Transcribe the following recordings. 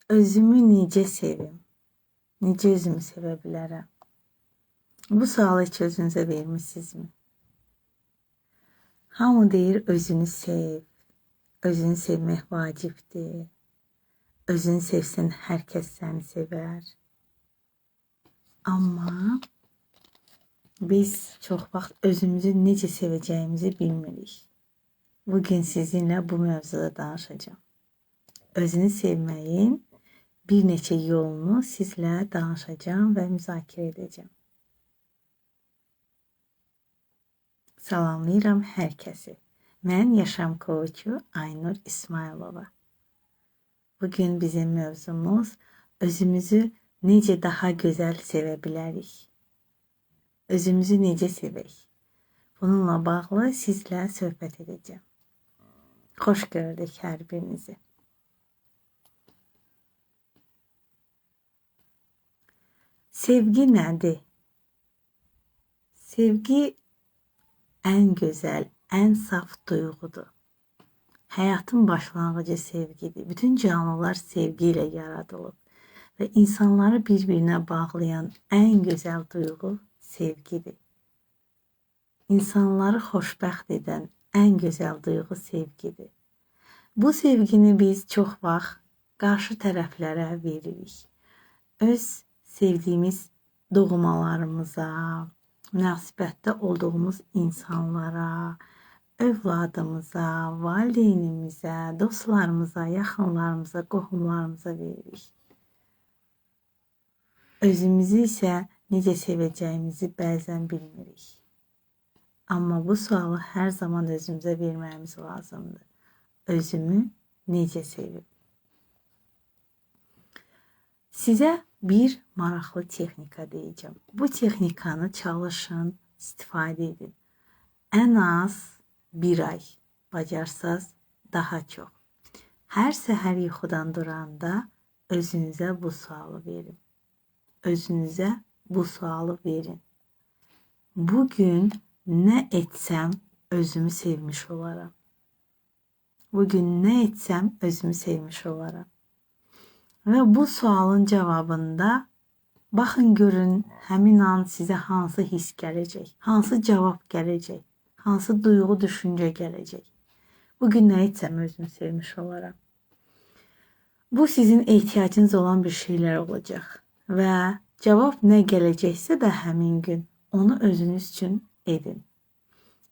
Özümü necə sevim? Necə özümü sevə bilərəm? Bu sualı heç özünüzə vermisinizmi? Hamı deyir özünü sev. Özünü sevmək vacibdir. Özünü sevsən hər kəs səni sevər. Amma biz çox vaxt özümüzü necə sevəcəyimizi bilmirik. Bugün sizinlə bu mövzuda danışacağım. Özünü sevməyin bir neçə yolunu sizlə danışacağım və müzakirə edəcəm. Salamlayıram hər kəsi. Mən yaşam koçu Aynur İsmailova. Bugün bizim mövzumuz özümüzü necə daha gözəl sevə bilərik. Özümüzü necə sevək? Bununla bağlı sizlə söhbət edəcəm. Xoş gördük hər birinizi. Sevgi nədir? Sevgi ən gözəl, ən saf duyğudur. Həyatın başlanğıcı sevgidir. Bütün canlılar sevgi ilə yaradılıb və insanları bir-birinə bağlayan ən gözəl duyğu sevgidir. İnsanları xoşbəxt edən ən gözəl duyğu sevgidir. Bu sevgini biz çox vaxt qarşı tərəflərə veririk. Öz sevdiyimiz doğmalarımıza, münasibətdə olduğumuz insanlara, övladımıza, valideynimizə, dostlarımıza, yaxınlarımıza, qohumlarımıza veririk. Özümüzü isə necə sevəcəyimizi bəzən bilmirik. Amma bu sualı hər zaman özümüzə verməyimiz lazımdır. Özümü necə sevim? Sizə bir maraqlı texnika deyəcəm. Bu texnikanı çalışın, istifadə edin. Ən az bir ay, bacarsaz daha çox. Hər səhər yuxudan duranda özünüzə bu sualı verin. Özünüzə bu sualı verin. Bugün nə etsəm özümü sevmiş olaram. Bugün nə etsəm özümü sevmiş olaram. Və bu sualın cavabında baxın görün həmin an sizə hansı hiss gələcək, hansı cavab gələcək, hansı duyğu, düşüncə gələcək. Bugün nə etsəm özümü sevmiş olaram. Bu sizin ehtiyacınız olan bir şeylər olacaq və cavab nə gələcəksə də həmin gün onu özünüz üçün edin.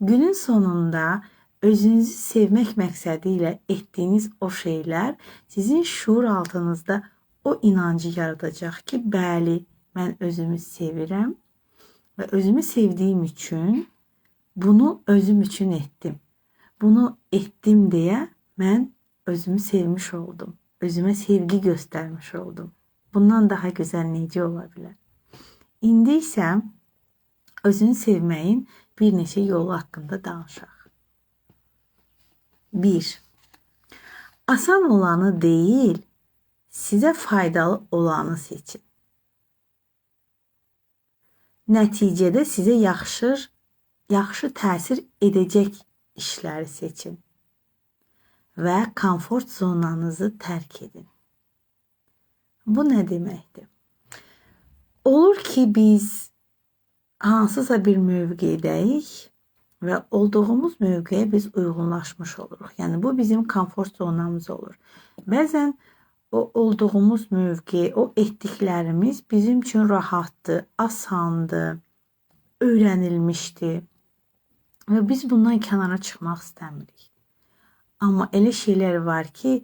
Günün sonunda özünüzü sevmək məqsədi ilə etdiyiniz o şeylər sizin şuur altınızda o inancı yaradacaq ki, bəli, mən özümü sevirəm və özümü sevdiyim üçün bunu özüm üçün etdim. Bunu etdim deyə mən özümü sevmiş oldum. Özümə sevgi göstərmiş oldum. Bundan daha gözəl necə ola bilər? İndi isə özünü sevməyin bir neçə yolu haqqında danışaq. 1. Asan olanı deyil, sizə faydalı olanı seçin. Nəticədə sizə yaxşı təsir edəcək işləri seçin və komfort zonanızı tərk edin. Bu nə deməkdir? Olur ki, biz hansısa bir mövqedəyik və olduğumuz mövqeyə biz uyğunlaşmış oluruq. Yəni, bu bizim komfort zonamız olur. Bəzən o olduğumuz mövqe, o etdiklərimiz bizim üçün rahatdır, asandır, öyrənilmişdir və biz bundan kənara çıxmaq istəmirik. Amma elə şeylər var ki,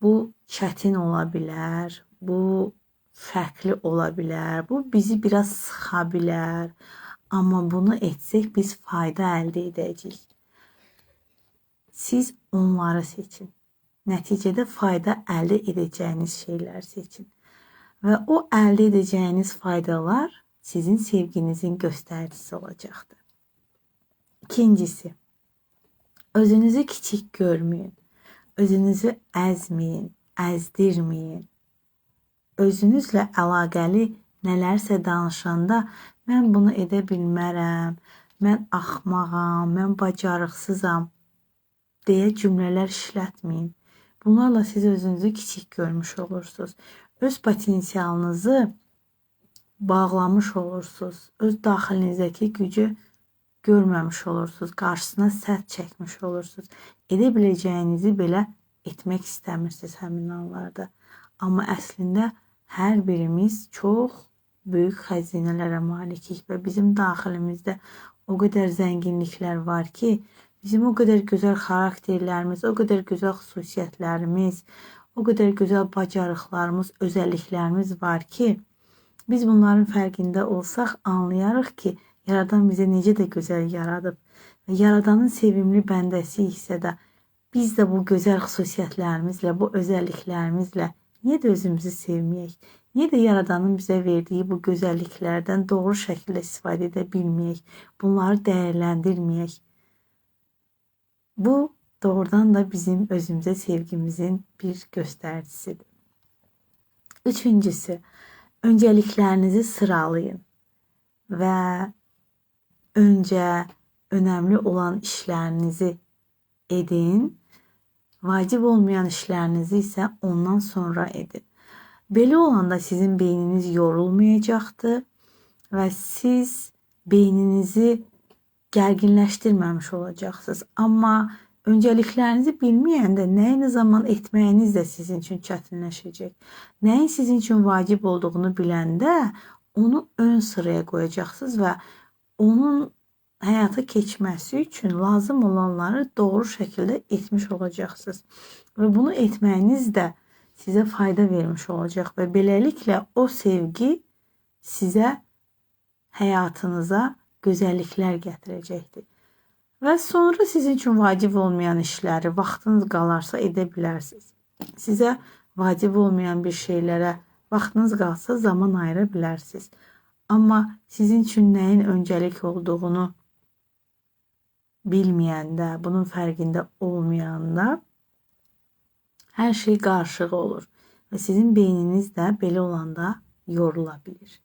bu çətin ola bilər, bu fərqli ola bilər, bu bizi biraz sıxa bilər. Amma bunu etsək biz fayda əldə edəcəyik. Siz onları seçin. Nəticədə fayda əldə edəcəyiniz şeylər seçin. Və o əldə edəcəyiniz faydalar sizin sevginizin göstəricisi olacaqdır. İkincisi, özünüzü kiçik görməyin. Özünüzü əzməyin, əzdirməyin. Özünüzlə əlaqəli nələrsə danışanda mən bunu edə bilmərəm, mən axmağam, mən bacarıqsızam deyə cümlələr işlətməyin. Bunlarla siz özünüzü kiçik görmüş olursunuz. Öz potensialınızı bağlamış olursunuz. Öz daxilinizdəki gücü görməmiş olursunuz. Qarşısına sədd çəkmiş olursunuz. Edə biləcəyinizi belə etmək istəmirsiniz həmin anlarda. Amma əslində hər birimiz çox böyük xəzinələrə malikik və bizim daxilimizdə o qədər zənginliklər var ki, bizim o qədər gözəl xarakterlərimiz, o qədər gözəl xüsusiyyətlərimiz, o qədər gözəl bacarıqlarımız, özəlliklərimiz var ki, biz bunların fərqində olsaq anlayarıq ki, Yaradan bizə necə də gözəl yaradıb. Və Yaradanın sevimli bəndəsi isə də biz də bu gözəl xüsusiyyətlərimizlə, bu özəlliklərimizlə niyə də özümüzü sevməyək? Niyə də Yaradanın bizə verdiyi bu gözəlliklərdən doğru şəkildə istifadə edə bilməyək? Bunları dəyərləndirməyək? Bu doğrudan da bizim özümüzə sevgimizin bir göstəricisidir. Üçüncüsü, öncəliklərinizi sıralayın və öncə önəmli olan işlərinizi edin, vacib olmayan işlərinizi isə ondan sonra edin. Belə olanda sizin beyniniz yorulmayacaqdır və siz beyninizi gərginləşdirməmiş olacaqsınız. Amma öncəliklərinizi bilməyəndə nəyi nə zaman etməyiniz də sizin üçün çətinləşəcək. Nəyin sizin üçün vacib olduğunu biləndə onu ön sıraya qoyacaqsınız və onun həyata keçməsi üçün lazım olanları doğru şəkildə etmiş olacaqsınız. Və bunu etməyiniz də sizə fayda vermiş olacaq və beləliklə o sevgi sizə həyatınıza gözəlliklər gətirəcəkdir. Və sonra sizin üçün vacib olmayan işləri vaxtınız qalarsa edə bilərsiniz. Sizə vacib olmayan bir şeylərə vaxtınız qalsa zaman ayıra bilərsiniz. Amma sizin üçün nəyin öncəlik olduğunu bilməyəndə, bunun fərqində olmayanda hər şey qarışıq olur. Və sizin beyniniz də belə olanda yorula bilir.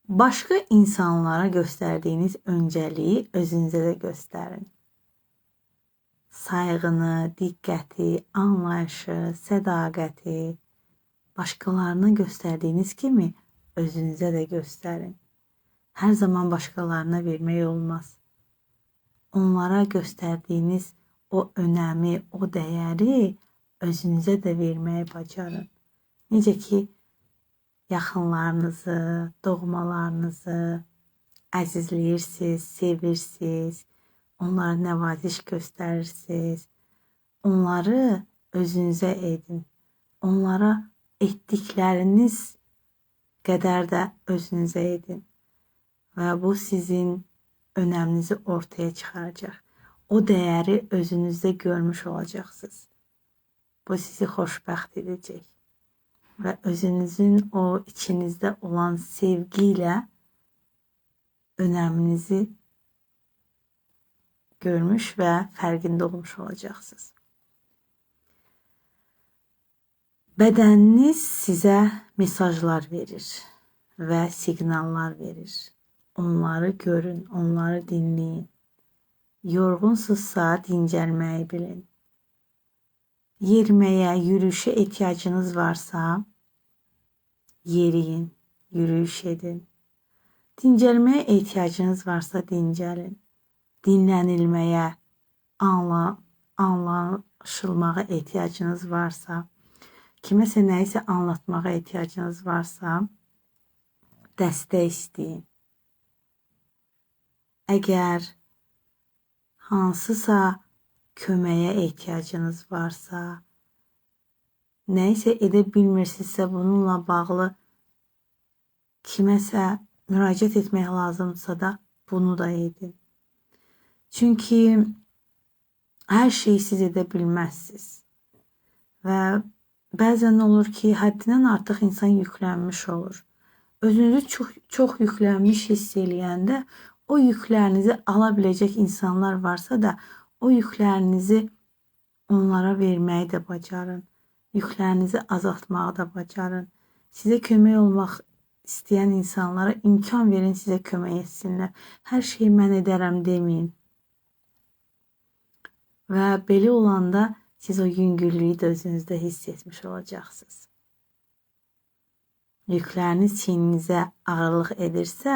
Başqa insanlara göstərdiyiniz öncəliyi özünüzə də göstərin. Sayğını, diqqəti, anlayışı, sədaqəti başqalarına göstərdiyiniz kimi özünüzə də göstərin. Hər zaman başqalarına vermək olmaz. Onlara göstərdiyiniz o önəmi, o dəyəri özünüzə də verməyi bacarın. Necə ki, yaxınlarınızı, doğmalarınızı əzizləyirsiniz, sevirsiniz, onlara nəvaziş göstərirsiniz. Onları özünüzə edin. Onlara etdikləriniz qədər də özünüzə edin. Və bu sizin önəminizi ortaya çıxaracaq. O dəyəri özünüzdə görmüş olacaqsınız. Bu sizi xoşbəxt edəcək. Və özünüzün o içinizdə olan sevgi ilə önəminizi görmüş və fərqində olmuş olacaqsınız. Bədəniniz sizə mesajlar verir və siqnallar verir. Onları görün, onları dinləyin. Yorğunsuzsa dincəlməyi bilin. Yeriməyə, yürüyüşə ehtiyacınız varsa, yeriyin, yürüyüş edin. Dincəlməyə ehtiyacınız varsa, dincəlin. Dinlənilməyə, anlaşılmağa ehtiyacınız varsa, kiməsə nəyisə anlatmağa ehtiyacınız varsa, dəstək istəyin. Əgər hansısa köməyə ehtiyacınız varsa, nəyisə edə bilmirsinizsə, bununla bağlı kiməsə müraciət etmək lazımsa da bunu da edin. Çünki hər şeyi siz edə bilməzsiniz. Və bəzən olur ki, həddindən artıq insan yüklənmiş olur. Özünüzü çox yüklənmiş hiss eləyəndə o yüklərinizi ala biləcək insanlar varsa da o yüklərinizi onlara verməyi də bacarın. Yüklərinizi azaltmağı da bacarın. Sizə kömək olmaq istəyən insanlara imkan verin, sizə kömək etsinlər. Hər şeyi mən edərəm deməyin. Və belə olanda siz o yüngüllüyü də özünüzdə hiss etmiş olacaqsınız. Yükləriniz çiyninizə ağırlıq edirsə,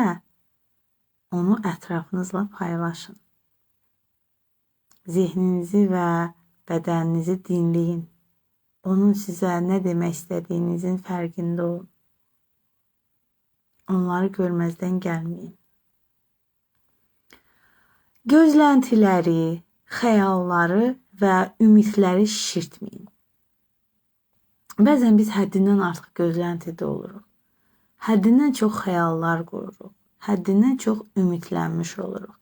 onu ətrafınızla paylaşın. Zihninizi və bədəninizi dinləyin. Onun sizə nə demək istədiyinizin fərqində olun. Onları görməzdən gəlməyin. Gözləntiləri, xəyalları və ümidləri şişirtməyin. Bəzən biz həddindən artıq gözləntidə oluruq. Həddindən çox xəyallar qururuq. Həddindən çox ümidlənmiş oluruq.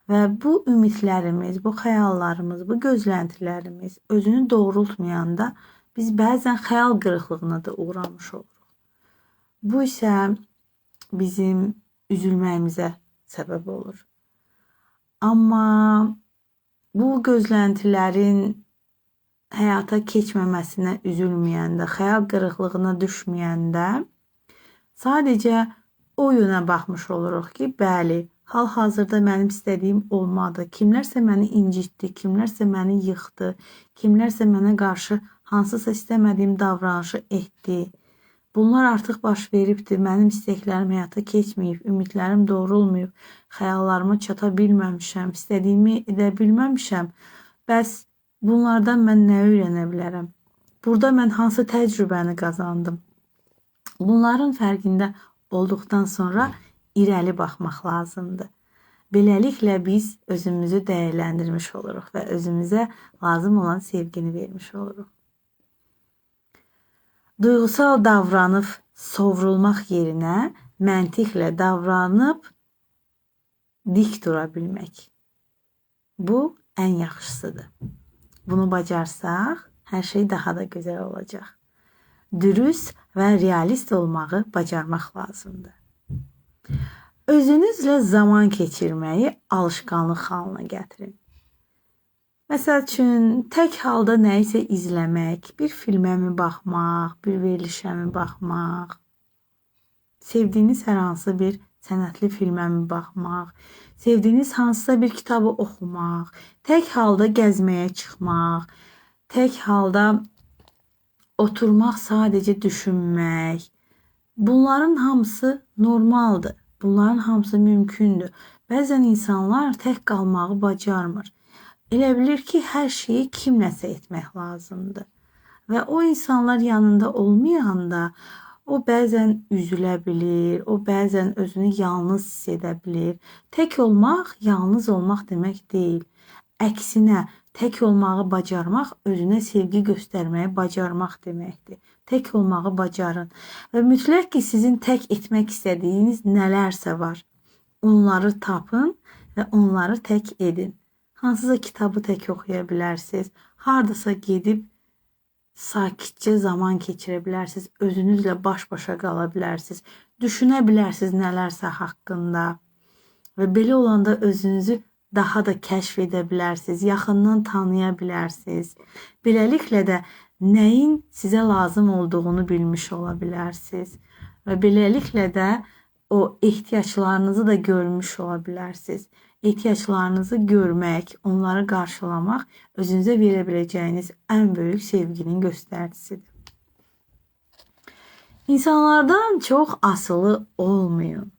Və bu ümidlərimiz, bu xəyallarımız, bu gözləntilərimiz özünü doğrultmayanda biz bəzən xəyal qırıqlığına da uğramış oluruq. Bu isə bizim üzülməyimizə səbəb olur. Amma bu gözləntilərin həyata keçməməsinə üzülməyəndə, xəyal qırıqlığına düşməyəndə sadəcə o yönə baxmış oluruq ki, bəli, hal-hazırda mənim istədiyim olmadı. Kimlərsə məni incitdi, kimlərsə məni yıxdı, kimlərsə mənə qarşı hansısa istəmədiyim davranışı etdi. Bunlar artıq baş veribdir, mənim istəklərim həyata keçməyib, ümidlərim doğrulmayıb, xəyallarıma çata bilməmişəm, istədiyimi edə bilməmişəm. Bəs bunlardan mən nə öyrənə bilərəm? Burada mən hansı təcrübəni qazandım? Bunların fərqində olduqdan sonra irəli baxmaq lazımdır. Beləliklə biz özümüzü dəyərləndirmiş oluruq və özümüzə lazım olan sevgini vermiş oluruq. Duygusal davranıb sovrulmaq yerinə məntiqlə davranıb dik dura bilmək. Bu ən yaxşısıdır. Bunu bacarsaq, hər şey daha da gözəl olacaq. Dürüst və realist olmağı bacarmaq lazımdır. Özünüzlə zaman keçirməyi alışqanlıq halına gətirin. Məsəl üçün, tək halda nə isə izləmək, bir filmə mi baxmaq, bir verilişə mi baxmaq, sevdiyiniz hər hansı bir sənətli filmə mi baxmaq, sevdiyiniz hansısa bir kitabı oxumaq, tək halda gəzməyə çıxmaq, tək halda oturmaq, sadəcə düşünmək. Bunların hamısı normaldır. Bunların hamısı mümkündür. Bəzən insanlar tək qalmağı bacarmır. Elə bilir ki, hər şeyi kimləsə etmək lazımdır. Və o insanlar yanında olmayanda o bəzən üzülə bilir, o bəzən özünü yalnız hiss edə bilir. Tək olmaq, yalnız olmaq demək deyil. Əksinə, tək olmağı bacarmaq, özünə sevgi göstərməyi bacarmaq deməkdir. Tək olmağı bacarın. Və mütləq ki, sizin tək etmək istədiyiniz nələrsə var. Onları tapın və onları tək edin. Hansısa kitabı tək oxuya bilərsiniz. Hardasa gedib sakitcə zaman keçirə bilərsiniz. Özünüzlə baş-başa qala bilərsiniz. Düşünə bilərsiniz nələrsə haqqında. Və belə olanda özünüzü daha da kəşf edə bilərsiniz. Yaxından tanıya bilərsiniz. Beləliklə də nəyin sizə lazım olduğunu bilmiş ola bilərsiniz. Və beləliklə də o ehtiyaclarınızı da görmüş ola bilərsiniz. Ehtiyaclarınızı görmək, onları qarşılamaq özünüzə verə biləcəyiniz ən böyük sevginin göstəricisidir. İnsanlardan çox asılı olmayın.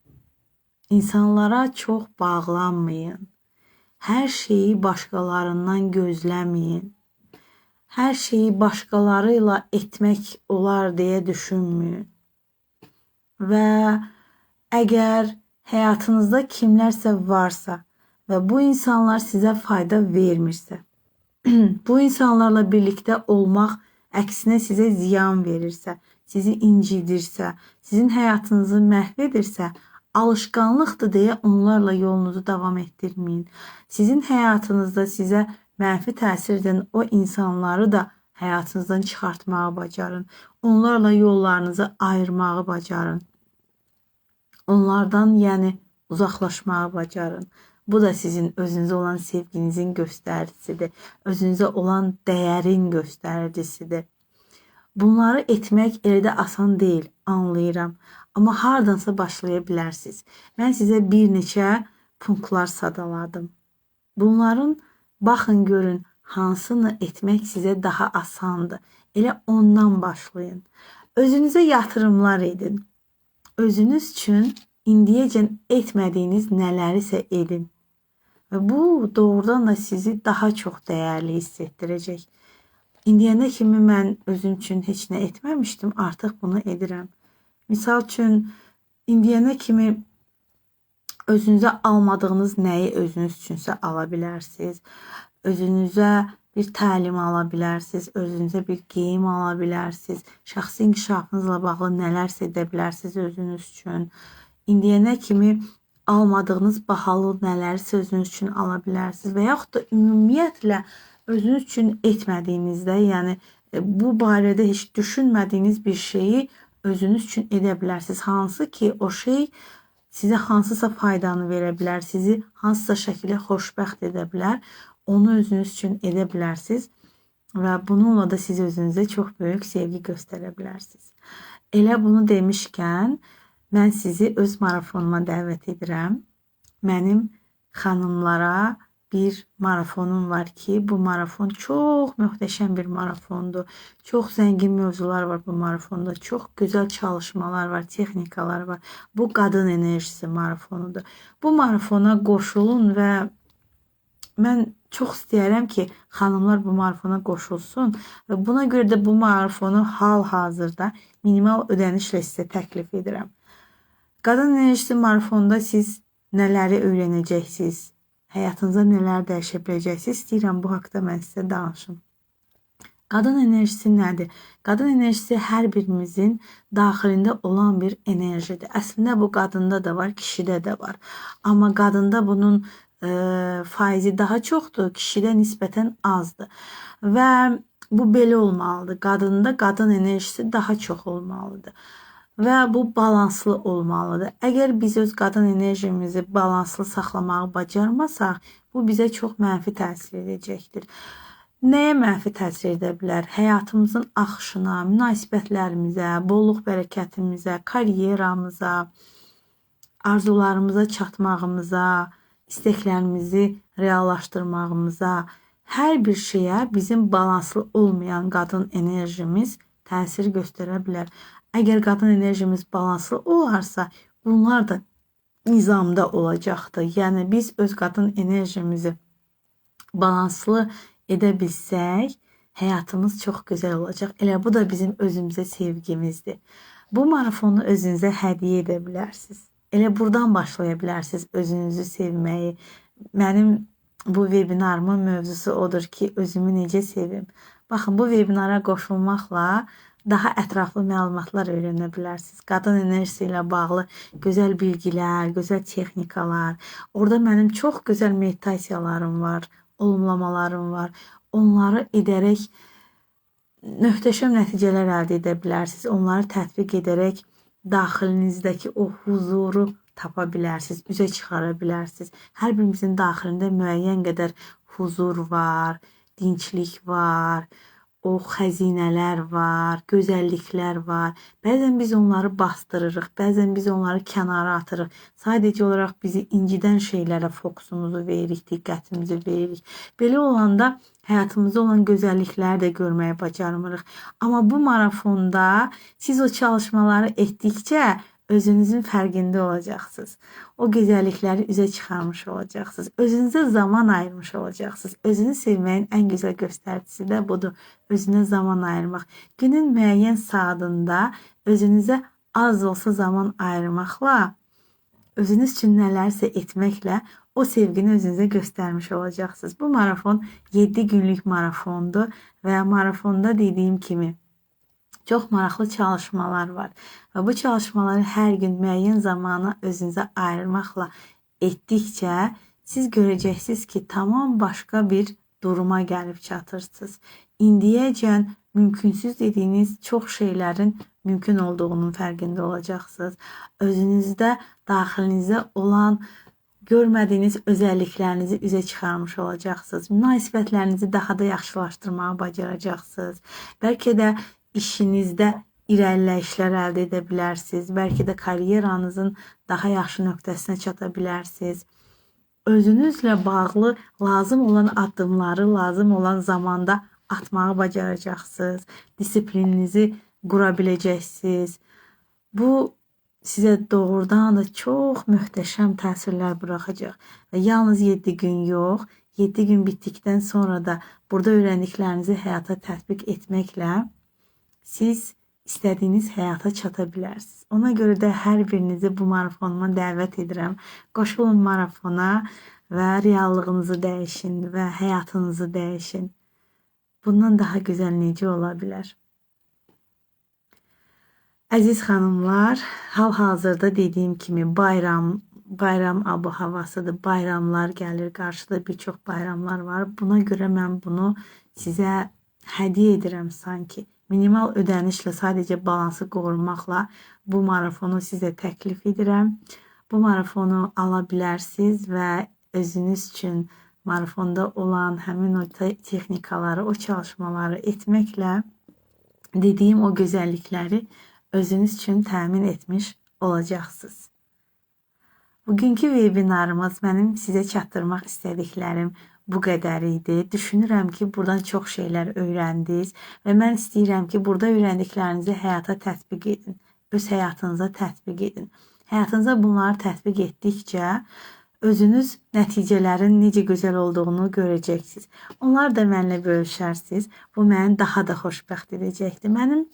İnsanlara çox bağlanmayın. Hər şeyi başqalarından gözləməyin. Hər şeyi başqaları ilə etmək olar deyə düşünməyin. Və əgər həyatınızda kimlərsə varsa və bu insanlar sizə fayda vermirsə, bu insanlarla birlikdə olmaq əksinə sizə ziyan verirsə, sizi incidirsə, sizin həyatınızı məhv edirsə, alışqanlıqdır deyə onlarla yolunuzu davam etdirməyin. Sizin həyatınızda sizə mənfi təsir edən o insanları da həyatınızdan çıxartmağı bacarın. Onlarla yollarınızı ayırmağı bacarın. Onlardan, yəni uzaqlaşmağı bacarın. Bu da sizin özünüzə olan sevginizin göstəricisidir. Özünüzə olan dəyərin göstəricisidir. Bunları etmək elə də asan deyil, anlayıram. Amma hardansa başlaya bilərsiniz. Mən sizə bir neçə punktlar sadaladım. Bunların baxın görün hansını etmək sizə daha asandır. Elə ondan başlayın. Özünüzə yatırımlar edin. Özünüz üçün indiyəcən etmədiyiniz nələrisə edin. Və bu doğrudan da sizi daha çox dəyərli hiss etdirəcək. İndiyənə kimi mən özüm üçün heç nə etməmişdim, artıq bunu edirəm. Misal üçün, indiyənə kimi özünüzə almadığınız nəyi özünüz üçünsə ala bilərsiniz. Özünüzə bir təlim ala bilərsiniz, özünüzə bir geyim ala bilərsiniz. Şəxsi inkişafınızla bağlı nələrsə edə bilərsiniz özünüz üçün. İndiyənə kimi almadığınız bahalı nələrsə özünüz üçün ala bilərsiniz. Və yaxud da ümumiyyətlə özünüz üçün etmədiyinizdə, yəni bu barədə heç düşünmədiyiniz bir şeyi özünüz üçün edə bilərsiniz. Hansı ki, o şey sizə hansısa faydanı verə bilər, sizi hansısa şəkildə xoşbəxt edə bilər. Onu özünüz üçün edə bilərsiniz və bununla da siz özünüzə çox böyük sevgi göstərə bilərsiniz. Elə bunu demişkən, mən sizi öz marafonuma dəvət edirəm. Mənim xanımlara bir marafonum var ki, bu marafon çox möhtəşəm bir marafondur. Çox zəngin mövzular var bu marafonda. Çox gözəl çalışmalar var, texnikalar var. Bu qadın enerjisi marafonudur. Bu marafona qoşulun və mən çox istəyərəm ki, xanımlar bu marafona qoşulsun və buna görə də bu marafonu hal-hazırda minimal ödənişlə sizə təklif edirəm. Qadın enerjisi marafonda siz nələri öyrənəcəksiniz, həyatınızda nələr dəyişə biləcəksiniz, istəyirəm bu haqda mən sizə danışım. Qadın enerjisi nədir? Qadın enerjisi hər birimizin daxilində olan bir enerjidir. Əslində bu qadında da var, kişidə də var. Amma qadında bunun faizi daha çoxdur, kişidə nisbətən azdır. Və bu belə olmalıdır. Qadında qadın enerjisi daha çox olmalıdır. Və bu balanslı olmalıdır. Əgər biz öz qadın enerjimizi balanslı saxlamağı bacarmasaq, bu bizə çox mənfi təsir edəcəkdir. Nəyə mənfi təsir edə bilər? Həyatımızın axışına, münasibətlərimizə, bolluq bərəkətimizə, karyeramıza, arzularımıza çatmağımıza, istəklərimizi reallaşdırmağımıza, hər bir şeyə bizim balanslı olmayan qadın enerjimiz təsir göstərə bilər. Əgər qadın enerjimiz balanslı olarsa, bunlar da nizamda olacaqdır. Yəni biz öz qadın enerjimizi balanslı edə bilsək, həyatımız çox gözəl olacaq. Elə bu da bizim özümüzə sevgimizdir. Bu marafonu özünüzə hədiyyə edə bilərsiniz. Elə buradan başlaya bilərsiniz özünüzü sevməyi. Mənim bu webinarımın mövzusu odur ki, özümü necə sevim. Baxın, bu webinara qoşulmaqla daha ətraflı məlumatlar öyrənə bilərsiniz. Qadın enerjisi ilə bağlı gözəl bilgilər, gözəl texnikalar. Orada mənim çox gözəl meditasiyalarım var, olumlamalarım var. Onları edərək möhtəşəm nəticələr əldə edə bilərsiniz. Onları tətbiq edərək daxilinizdəki o huzuru tapa bilərsiniz, üzə çıxara bilərsiniz. Hər birimizin daxilində müəyyən qədər huzur var, dinçlik var, o xəzinələr var, gözəlliklər var. Bəzən biz onları bastırırıq, bəzən biz onları kənara atırıq. Sadəcə olaraq bizi incidən şeylərə fokusumuzu veririk, diqqətimizi veririk. Belə olanda həyatımızda olan gözəllikləri də görməyə bacarmırıq. Amma bu marafonda siz o çalışmaları etdikcə özünüzün fərqində olacaqsınız. O gözəllikləri üzə çıxarmış olacaqsınız. Özünüzə zaman ayırmış olacaqsınız. Özünü sevməyin ən gözəl göstəricisi də budur. Özünə zaman ayırmaq. Günün müəyyən saatında özünüzə az olsa zaman ayırmaqla, özünüz üçün nələrsə etməklə o sevgini özünüzə göstərmiş olacaqsınız. Bu marafon 7 günlük marafondur və marafonda dediyim kimi çox maraqlı çalışmalar var. Və bu çalışmaları hər gün müəyyən zamana özünüzə ayırmaqla etdikcə siz görəcəksiniz ki, tamam başqa bir duruma gəlib çatırsınız. İndiyəcən mümkünsüz dediyiniz çox şeylərin mümkün olduğunun fərqində olacaqsınız. Özünüzdə, daxilinizdə olan görmədiyiniz özəlliklərinizi üzə çıxarmış olacaqsınız. Münasibətlərinizi daha da yaxşılaşdırmağı bacaracaqsınız. Bəlkə də işinizdə irəliləyişlər əldə edə bilərsiniz. Bəlkə də karyeranızın daha yaxşı nöqtəsinə çata bilərsiniz. özünüzlə bağlı lazım olan addımları lazım olan zamanda atmağı bacaracaqsınız. Disiplininizi qura biləcəksiniz. Bu sizə doğrudan da çox möhtəşəm təsirlər buraxacaq. Və yalnız 7 gün yox, 7 gün bitdikdən sonra da burada öyrəndiklərinizi həyata tətbiq etməklə siz istədiyiniz həyata çata bilərsiniz. Ona görə də hər birinizi bu marafonuma dəvət edirəm. Qoşulun marafona və reallığınızı dəyişin və həyatınızı dəyişin. Bundan daha gözəl necə ola bilər? Əziz xanımlar, hal-hazırda dediyim kimi bayram abu-havasıdır. Bayramlar gəlir, qarşıda bir çox bayramlar var. Buna görə mən bunu sizə hədiyyə edirəm sanki. Minimal ödənişlə sadəcə balansı qorumaqla bu marafonu sizə təklif edirəm. Bu marafonu ala bilərsiniz və özünüz üçün marafonda olan həmin o texnikaları, o çalışmaları etməklə dediyim o gözəllikləri özünüz üçün təmin etmiş olacaqsınız. Bugünkü webinarımız mənim sizə çatdırmaq istədiklərim bu qədər idi. Düşünürəm ki, buradan çox şeylər öyrəndiniz və mən istəyirəm ki, burada öyrəndiklərinizi həyata tətbiq edin. Öz həyatınıza tətbiq edin. Həyatınıza bunları tətbiq etdikcə özünüz nəticələrin necə gözəl olduğunu görəcəksiniz. Onlar da mənimlə bölüşərsiniz. Bu məni daha da xoşbəxt edəcəkdir. Mənim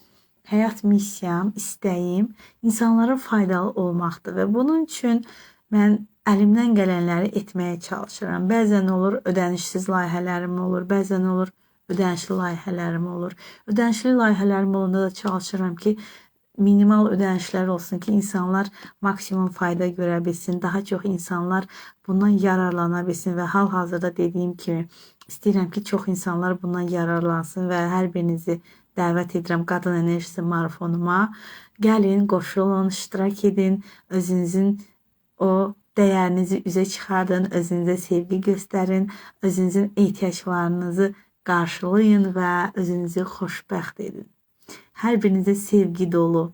həyat missiyam, istəyim insanlara faydalı olmaqdır və bunun üçün mən əlimdən gələnləri etməyə çalışıram. Bəzən olur ödənişsiz layihələrim olur, bəzən olur ödənişli layihələrim olur. Ödənişli layihələrim olanda da çalışıram ki, minimal ödənişlər olsun ki, insanlar maksimum fayda görə bilsin, daha çox insanlar bundan yararlana bilsin və hal-hazırda dediyim kimi istəyirəm ki, çox insanlar bundan yararlansın və hər birinizi dəvət edirəm Qadın Enerjisi marafonuma. Gəlin, qoşulun, iştirak edin, özünüzün o dəyərinizi üzə çıxardın, özünüzə sevgi göstərin, özünüzün ehtiyaclarınızı qarşılayın və özünüzü xoşbəxt edin. Hər birinizə sevgi dolu,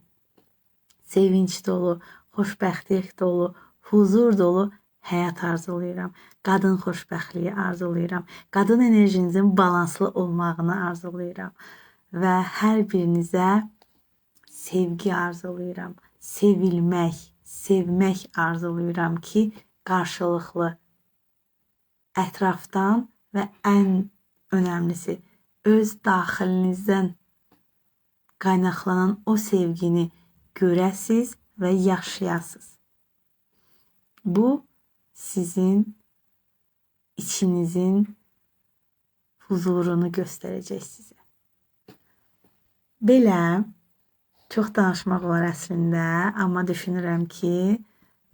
sevinç dolu, xoşbəxtlik dolu, huzur dolu həyat arzulayıram. Qadın xoşbəxtliyi arzulayıram. Qadın enerjinizin balanslı olmağını arzulayıram. Və hər birinizə sevgi arzulayıram. Sevilmək, sevmək arzulayıram ki, qarşılıqlı ətrafdan və ən önəmlisi öz daxilinizdən qaynaqlanan o sevgini görəsiz və yaşayasız. Bu sizin içinizin huzurunu göstərəcək sizə. Belə çox danışmaq var əslində, amma düşünürəm ki,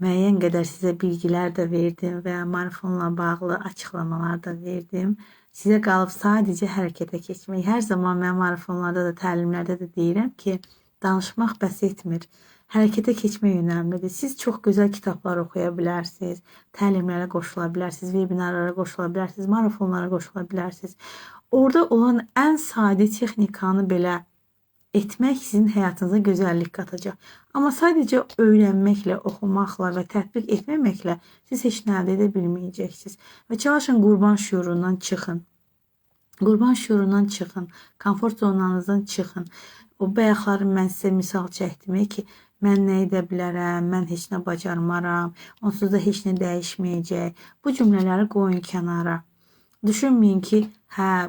müəyyən qədər sizə bilgilər də verdim və marafonla bağlı açıqlamalar da verdim. Sizə qalıb sadəcə hərəkətə keçmək. Hər zaman mən marafonlarda da, təlimlərdə də deyirəm ki, danışmaq bəs etmir. Hərəkətə keçmək önəmlidir. Siz çox gözəl kitablar oxuya bilərsiniz, təlimlərə qoşula bilərsiniz, webinarlara qoşula bilərsiniz, marafonlara qoşula bilərsiniz. Orada olan ən sadə texnikanı belə etmək sizin həyatınıza gözəllik qatacaq. Amma sadəcə öyrənməklə, oxumaqla və tətbiq etməməklə siz heç nə əldə edə bilməyəcəksiniz. Və çalışın qurban şüurundan çıxın. Qurban şüurundan çıxın. Komfort zonanızdan çıxın. O bayaqları mən sizə misal çəkdim ki, mən nə edə bilərəm, mən heç nə bacarmaram, onsuz da heç nə dəyişməyəcək. Bu cümlələri qoyun kənara. Düşünməyin ki,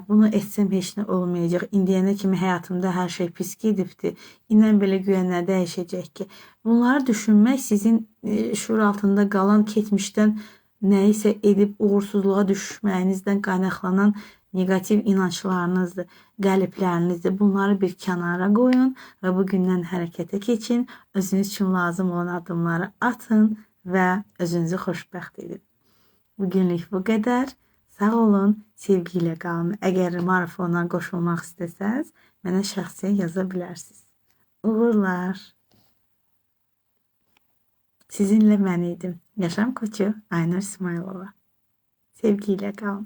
bunu etsəm heç nə olmayacaq. İndiyənə kimi həyatımda hər şey pis gedibdi. İndən belə güya nə dəyişəcək ki? Bunları düşünmək sizin şuur altında qalan keçmişdən nəyisə edib uğursuzluğa düşməyinizdən qaynaqlanan negativ inanclarınızdır, qəliblərinizdir. Bunları bir kənara qoyun və bugündən hərəkətə keçin. Özünüz üçün lazım olan addımları atın və özünüzü xoşbəxt edin. Bugünlük bu qədər. Sağ olun, sevgi ilə qalın. Əgər marafona qoşulmaq istəsəz, mənə şəxsi yaza bilərsiniz. Uğurlar. Sizinlə mən idim. Yaşam koçu Aynur İsmailova. Sevgi ilə qalın.